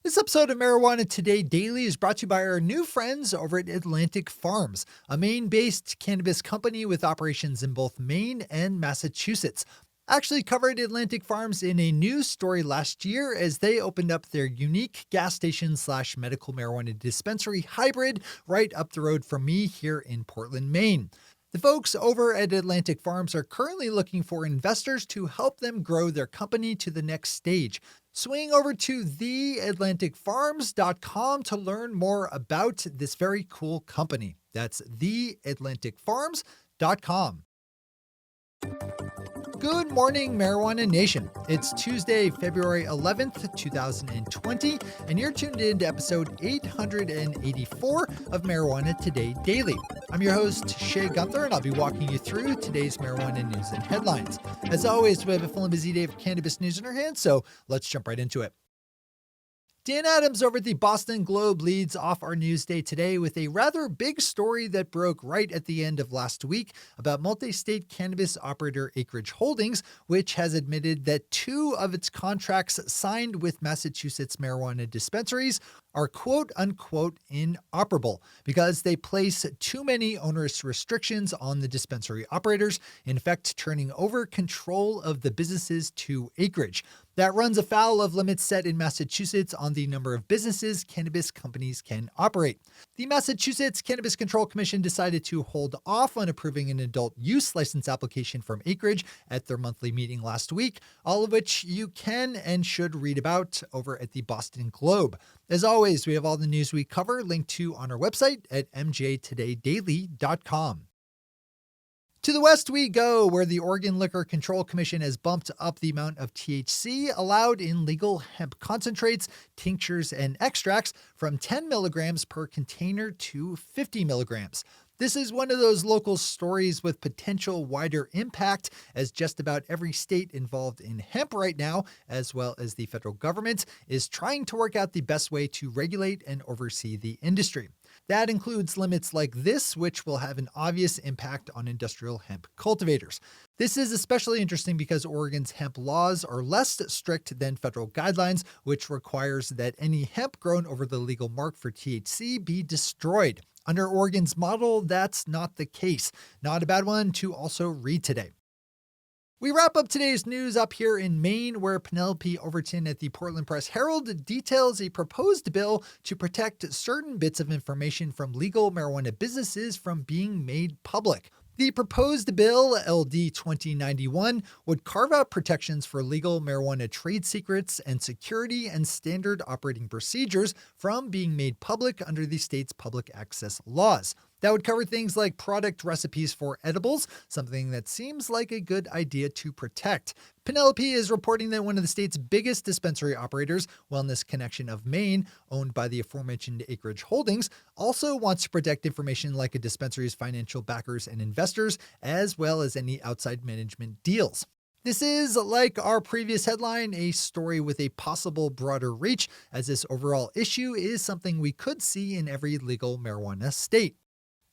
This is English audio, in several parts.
This episode of Marijuana Today Daily is brought to you by our new friends over at Atlantic Farms, a Maine-based cannabis company with operations in both Maine and Massachusetts. I actually covered Atlantic Farms in a news story last year as they opened up their unique gas station / medical marijuana dispensary hybrid right up the road from me here in Portland, Maine. The folks over at Atlantic Farms are currently looking for investors to help them grow their company to the next stage. Swing over to theatlanticfarms.com to learn more about this very cool company. That's theatlanticfarms.com. Good morning, Marijuana Nation. It's Tuesday, February 11th, 2020, and you're tuned in to episode 884 of Marijuana Today Daily. I'm your host, Shay Gunther, and I'll be walking you through today's marijuana news and headlines. As always, we have a full and busy day of cannabis news in our hands, so let's jump right into it. Dan Adams over at the Boston Globe leads off our news day today with a rather big story that broke right at the end of last week about multi-state cannabis operator Acreage Holdings, which has admitted that 2 of its contracts signed with Massachusetts marijuana dispensaries are quote-unquote inoperable because they place too many onerous restrictions on the dispensary operators, in effect turning over control of the businesses to Acreage. That runs afoul of limits set in Massachusetts on the number of businesses cannabis companies can operate. The Massachusetts Cannabis Control Commission decided to hold off on approving an adult use license application from Acreage at their monthly meeting last week, all of which you can and should read about over at the Boston Globe. As always, we have all the news we cover linked to on our website at mjtodaydaily.com. To the west we go, where the Oregon Liquor Control Commission has bumped up the amount of THC allowed in legal hemp concentrates, tinctures, and extracts from 10 milligrams per container to 50 milligrams. This is one of those local stories with potential wider impact, as just about every state involved in hemp right now, as well as the federal government, is trying to work out the best way to regulate and oversee the industry. That includes limits like this, which will have an obvious impact on industrial hemp cultivators. This is especially interesting because Oregon's hemp laws are less strict than federal guidelines, which requires that any hemp grown over the legal mark for THC be destroyed. Under Oregon's model, that's not the case. Not a bad one to also read today. We wrap up today's news up here in Maine, where Penelope Overton at the Portland Press Herald details a proposed bill to protect certain bits of information from legal marijuana businesses from being made public. The proposed bill, LD 2091, would carve out protections for legal marijuana trade secrets and security and standard operating procedures from being made public under the state's public access laws. That would cover things like product recipes for edibles, something that seems like a good idea to protect. Penelope is reporting that one of the state's biggest dispensary operators, Wellness Connection of Maine, owned by the aforementioned Acreage Holdings, also wants to protect information like a dispensary's financial backers and investors, as well as any outside management deals. This is, like our previous headline, a story with a possible broader reach, as this overall issue is something we could see in every legal marijuana state.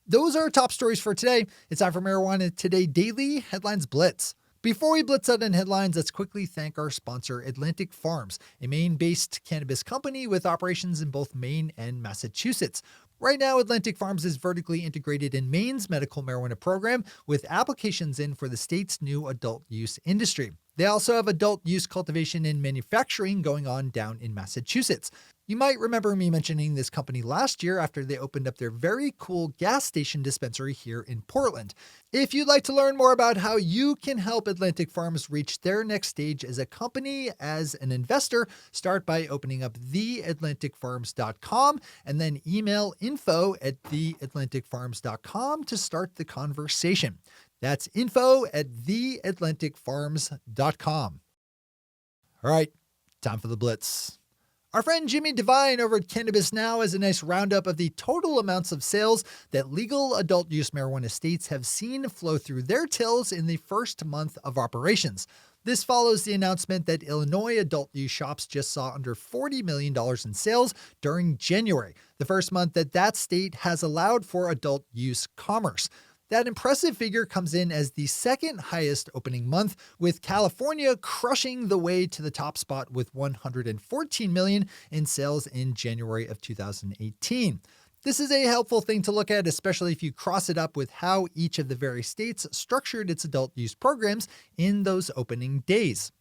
Those are our top stories for today. It's time for Marijuana Today Daily Headlines Blitz. Before we blitz out in headlines, let's quickly thank our sponsor, Atlantic Farms, a Maine-based cannabis company with operations in both Maine and Massachusetts. Right now, Atlantic Farms is vertically integrated in Maine's medical marijuana program with applications in for the state's new adult use industry. They also have adult use cultivation and manufacturing going on down in Massachusetts. You might remember me mentioning this company last year after they opened up their very cool gas station dispensary here in Portland. If you'd like to learn more about how you can help Atlantic Farms reach their next stage as a company, as an investor, start by opening up theatlanticfarms.com and then email info@theatlanticfarms.com to start the conversation. That's info@theatlanticfarms.com. All right, time for the blitz. Our friend Jimmy Devine over at Cannabis Now has a nice roundup of the total amounts of sales that legal adult use marijuana states have seen flow through their tills in the first month of operations. This follows the announcement that Illinois adult use shops just saw under $40 million in sales during January, the first month that that state has allowed for adult use commerce. That impressive figure comes in as the second highest opening month, with California crushing the way to the top spot with $114 million in sales in January of 2018. This is a helpful thing to look at, especially if you cross it up with how each of the various states structured its adult use programs in those opening days.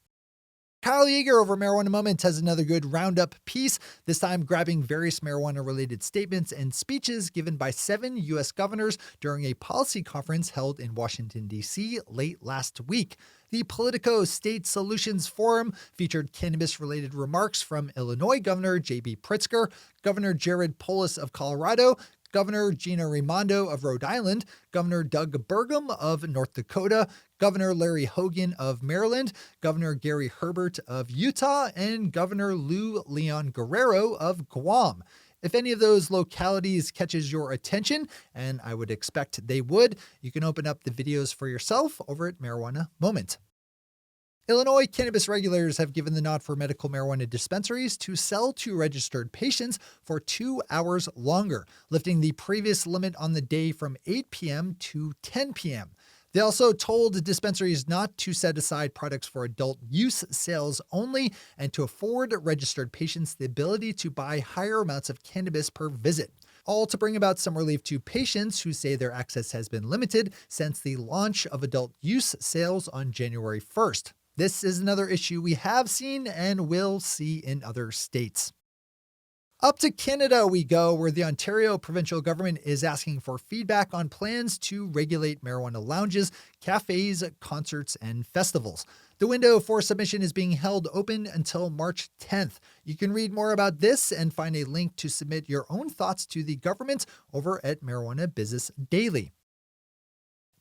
Kyle Yeager over Marijuana Moment has another good roundup piece, this time grabbing various marijuana-related statements and speeches given by 7 U.S. governors during a policy conference held in Washington, D.C. late last week. The Politico State Solutions Forum featured cannabis-related remarks from Illinois Governor J.B. Pritzker, Governor Jared Polis of Colorado, Governor Gina Raimondo of Rhode Island, Governor Doug Burgum of North Dakota, Governor Larry Hogan of Maryland, Governor Gary Herbert of Utah, and Governor Lou Leon Guerrero of Guam. If any of those localities catches your attention, and I would expect they would, you can open up the videos for yourself over at Marijuana Moment. Illinois cannabis regulators have given the nod for medical marijuana dispensaries to sell to registered patients for 2 hours longer, lifting the previous limit on the day from 8 p.m. to 10 p.m. They also told dispensaries not to set aside products for adult use sales only and to afford registered patients the ability to buy higher amounts of cannabis per visit, all to bring about some relief to patients who say their access has been limited since the launch of adult use sales on January 1st. This is another issue we have seen and will see in other states. Up to Canada we go, where the Ontario provincial government is asking for feedback on plans to regulate marijuana lounges, cafes, concerts, and festivals. The window for submission is being held open until March 10th. You can read more about this and find a link to submit your own thoughts to the government over at Marijuana Business Daily.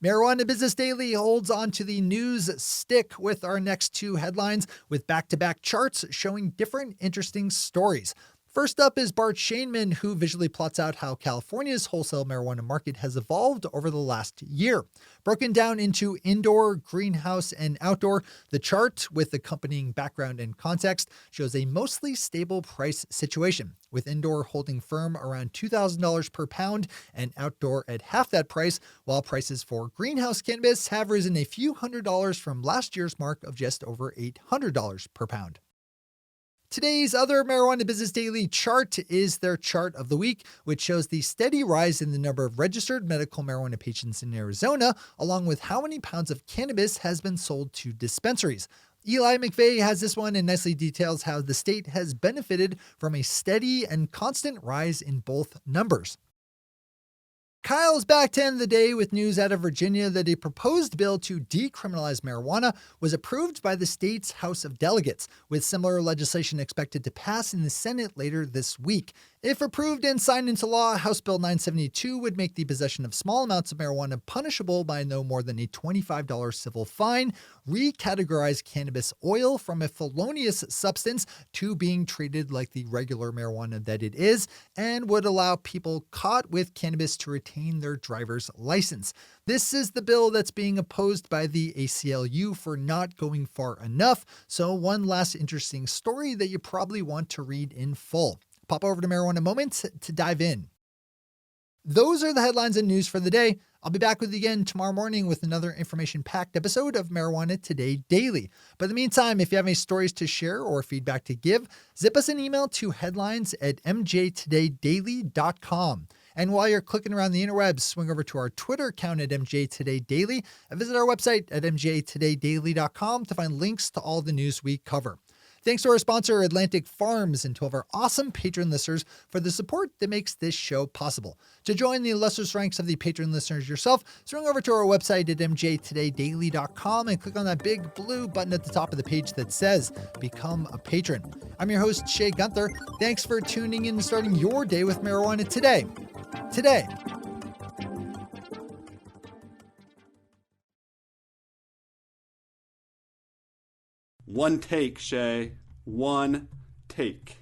Marijuana Business Daily holds on to the news stick with our next 2 headlines, with back-to-back charts showing different interesting stories. First up is Bart Shainman, who visually plots out how California's wholesale marijuana market has evolved over the last year. Broken down into indoor, greenhouse, and outdoor, the chart, with accompanying background and context, shows a mostly stable price situation, with indoor holding firm around $2,000 per pound and outdoor at half that price, while prices for greenhouse cannabis have risen a few $100s from last year's mark of just over $800 per pound. Today's other Marijuana Business Daily chart is their chart of the week, which shows the steady rise in the number of registered medical marijuana patients in Arizona, along with how many pounds of cannabis has been sold to dispensaries. Eli McVeigh has this one and nicely details how the state has benefited from a steady and constant rise in both numbers. Kyle's back to end the day with news out of Virginia that a proposed bill to decriminalize marijuana was approved by the state's House of Delegates, with similar legislation expected to pass in the Senate later this week. If approved and signed into law, House Bill 972 would make the possession of small amounts of marijuana punishable by no more than a $25 civil fine, recategorize cannabis oil from a felonious substance to being treated like the regular marijuana that it is, and would allow people caught with cannabis to retain their driver's license. This is the bill that's being opposed by the ACLU for not going far enough, so one last interesting story that you probably want to read in full. Pop over to Marijuana Moment to dive in. Those are the headlines and news for the day. I'll be back with you again tomorrow morning with another information-packed episode of Marijuana Today Daily. But in the meantime, if you have any stories to share or feedback to give, zip us an email to headlines@mjtodaydaily.com. And while you're clicking around the interwebs, swing over to our Twitter account at mjtodaydaily and visit our website at mjtodaydaily.com to find links to all the news we cover. Thanks to our sponsor, Atlantic Farms, and to all of our awesome patron listeners for the support that makes this show possible. To join the illustrious ranks of the patron listeners yourself, swing over to our website at mjtodaydaily.com and click on that big blue button at the top of the page that says Become a Patron. I'm your host, Shay Gunther. Thanks for tuning in and starting your day with marijuana today. One take, Shay. One take.